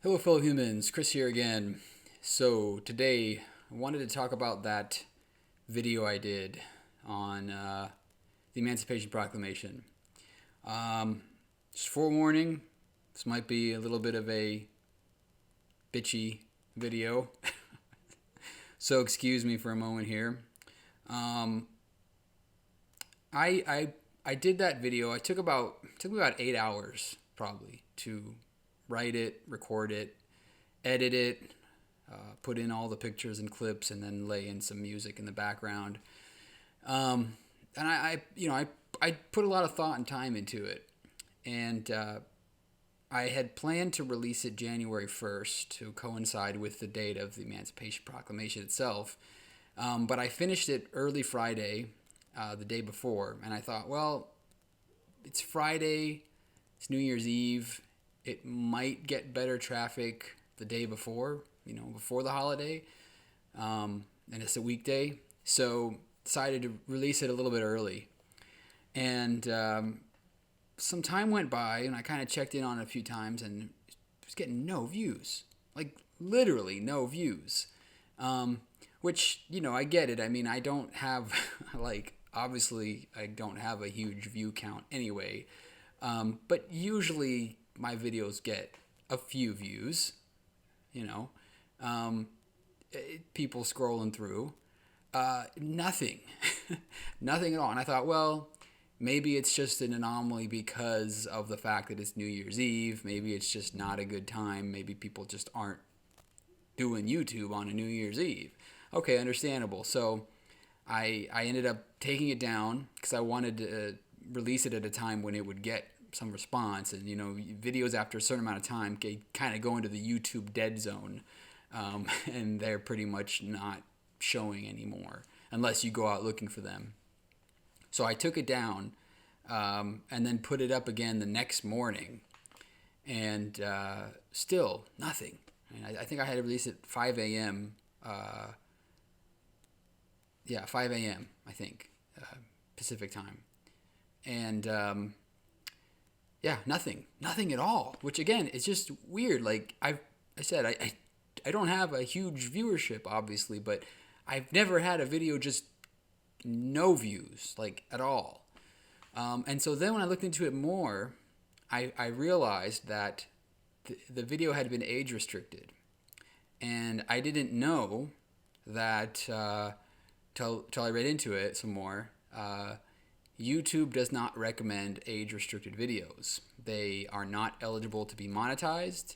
Hello, fellow humans. Chris here again. So, today I wanted to talk about that video I did on the Emancipation Proclamation. Just forewarning, this might be a little bit of a bitchy video. So, excuse me for a moment here. Um, I did that video. It took me about 8 hours probably to write it, record it, edit it, put in all the pictures and clips, and then lay in some music in the background. And I put a lot of thought and time into it, and I had planned to release it January 1st to coincide with the date of the Emancipation Proclamation itself. But I finished it early Friday, the day before, and I thought, well, it's Friday, it's New Year's Eve. It might get better traffic the day before, before the holiday, and it's a weekday. So decided to release it a little bit early. And some time went by, and I kind of checked in on it a few times, and was getting no views, like literally no views. Which, I get it. I mean, I don't have, obviously, I don't have a huge view count anyway. But usually my videos get a few views, people scrolling through. Nothing. Nothing at all. And I thought, well, maybe it's just an anomaly because of the fact that it's New Year's Eve. Maybe it's just not a good time. Maybe people just aren't doing YouTube on a New Year's Eve. Okay, understandable. So I ended up taking it down because I wanted to release it at a time when it would get some response. And, videos after a certain amount of time kind of go into the YouTube dead zone. And they're pretty much not showing anymore unless you go out looking for them. So I took it down and then put it up again the next morning. And still nothing. I think I had to release it 5 a.m. 5 a.m. I think, Pacific time. And nothing at all. Which again, it's just weird. Like I said, I don't have a huge viewership, obviously, but I've never had a video just no views, like at all. And so then when I looked into it more, I realized that the video had been age restricted. And I didn't know that till I read into it some more. YouTube does not recommend age-restricted videos. They are not eligible to be monetized,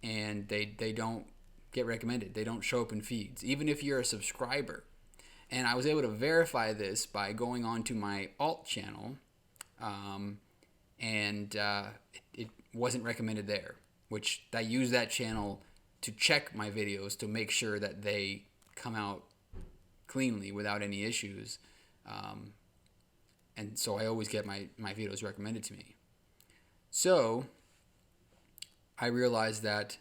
and they don't get recommended. They don't show up in feeds, even if you're a subscriber. And I was able to verify this by going on to my alt channel, and it wasn't recommended there, which I use that channel to check my videos to make sure that they come out cleanly without any issues. And so I always get my videos recommended to me. So I realized that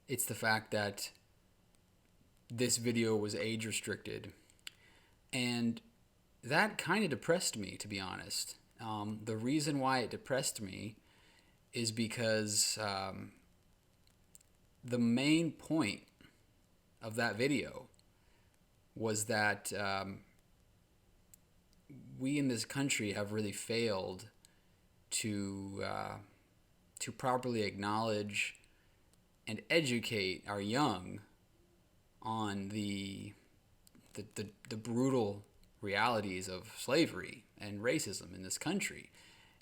it's the fact that this video was age restricted. And that kind of depressed me, to be honest. The reason why it depressed me is because the main point of that video was that we in this country have really failed to properly acknowledge and educate our young on the brutal realities of slavery and racism in this country.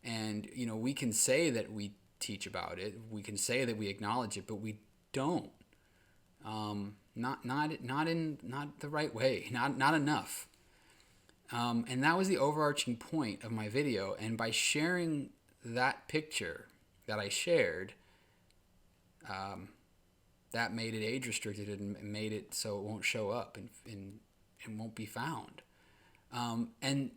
And we can say that we teach about it, we can say that we acknowledge it, but we don't. Not the right way, not enough. And that was the overarching point of my video. And by sharing that picture that I shared, that made it age restricted and made it so it won't show up and won't be found. And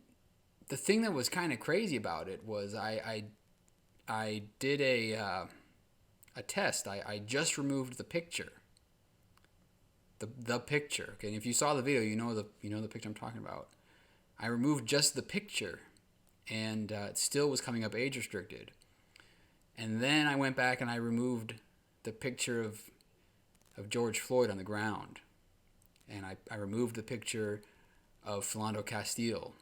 the thing that was kind of crazy about it was I did a test. I just removed the picture. The picture. Okay, and if you saw the video, you know the picture I'm talking about. I removed just the picture, and it still was coming up age restricted. And then I went back and I removed the picture of George Floyd on the ground, and I removed the picture of Philando Castile.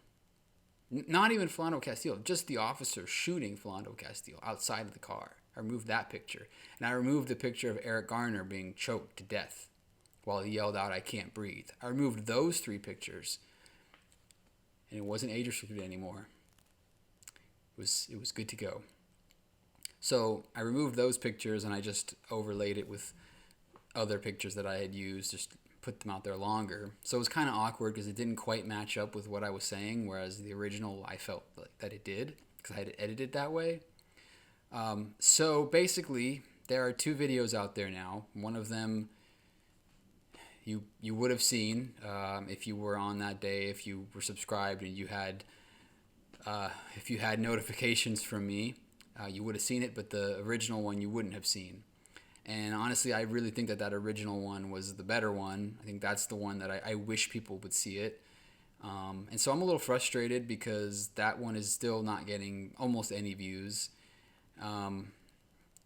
Not even Philando Castile, just the officer shooting Philando Castile outside of the car. I removed that picture. And I removed the picture of Eric Garner being choked to death while he yelled out, "I can't breathe." I removed those 3 pictures, and it wasn't age restricted anymore. It was good to go. So I removed those pictures, and I just overlaid it with other pictures that I had used, just put them out there longer. So it was kind of awkward because it didn't quite match up with what I was saying, whereas the original I felt like that it did because I had it edited that way. So basically, there are 2 videos out there now. One of them you would have seen if you were on that day, if you were subscribed and you had if you had notifications from me, you would have seen it, but the original one you wouldn't have seen. And honestly, I really think that original one was the better one. I think that's the one that I wish people would see it. And so I'm a little frustrated because that one is still not getting almost any views.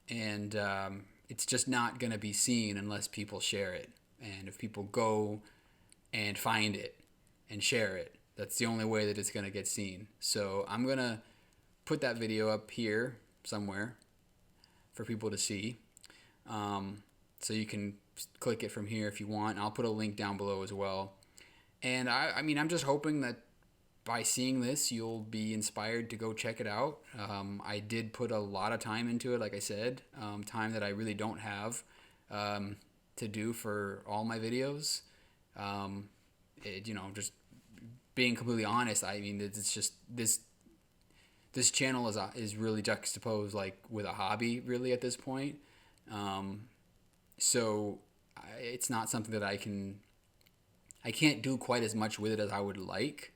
It's just not going to be seen unless people share it. And if people go and find it and share it, that's the only way that it's going to get seen. So I'm going to put that video up here somewhere for people to see. So you can click it from here if you want. I'll put a link down below as well. And I mean, I'm just hoping that by seeing this, you'll be inspired to go check it out. I did put a lot of time into it, like I said, time that I really don't have to do for all my videos. Just being completely honest, I mean, it's just this channel is really juxtaposed like with a hobby really at this point. So it's not something that I can't do quite as much with it as I would like,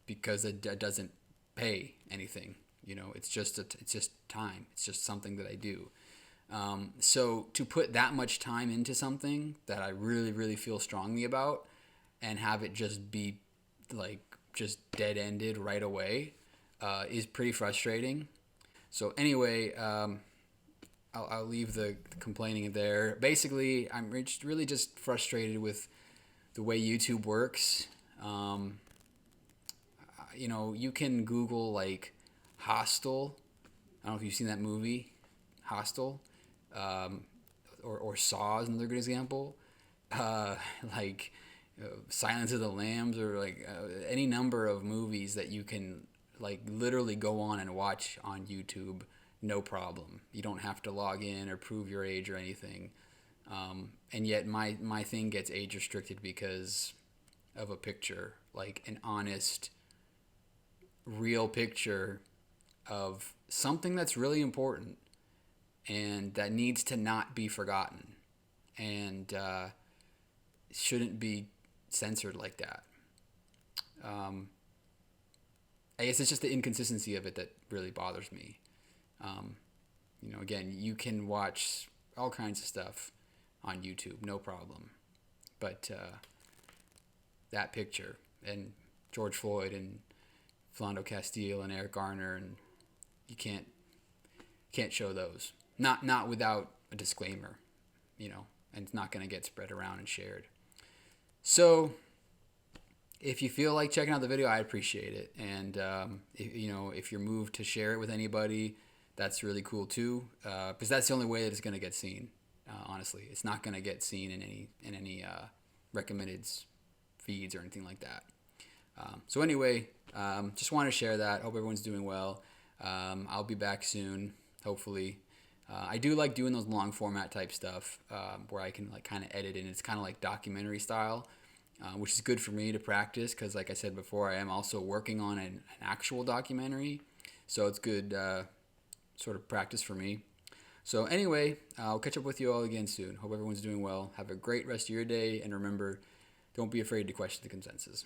because it doesn't pay anything. It's just time. It's just something that I do. So to put that much time into something that I really, really feel strongly about and have it just be like just dead-ended right away is pretty frustrating. So anyway, I'll leave the complaining there. Basically, I'm really just frustrated with the way YouTube works. You can Google like Hostel. I don't know if you've seen that movie, Hostel, or Saw is another good example. Silence of the Lambs, or like any number of movies that you can like literally go on and watch on YouTube. No problem. You don't have to log in or prove your age or anything. And yet my thing gets age restricted because of a picture, like an honest, real picture of something that's really important and that needs to not be forgotten and shouldn't be censored like that. I guess it's just the inconsistency of it that really bothers me. Again, you can watch all kinds of stuff on YouTube, no problem. But that picture and George Floyd and Philando Castile and Eric Garner, and you can't show those. Not without a disclaimer, and it's not going to get spread around and shared. So if you feel like checking out the video, I appreciate it. And if you're moved to share it with anybody, that's really cool too, because that's the only way that it's going to get seen. Honestly, it's not going to get seen in any recommended feeds or anything like that. So anyway, just want to share that. Hope everyone's doing well. I'll be back soon, hopefully. I do like doing those long format type stuff where I can like kind of edit in. It's kind of like documentary style, which is good for me to practice because, like I said before, I am also working on an actual documentary. So it's good sort of practice for me. So anyway, I'll catch up with you all again soon. Hope everyone's doing well. Have a great rest of your day. And remember, don't be afraid to question the consensus.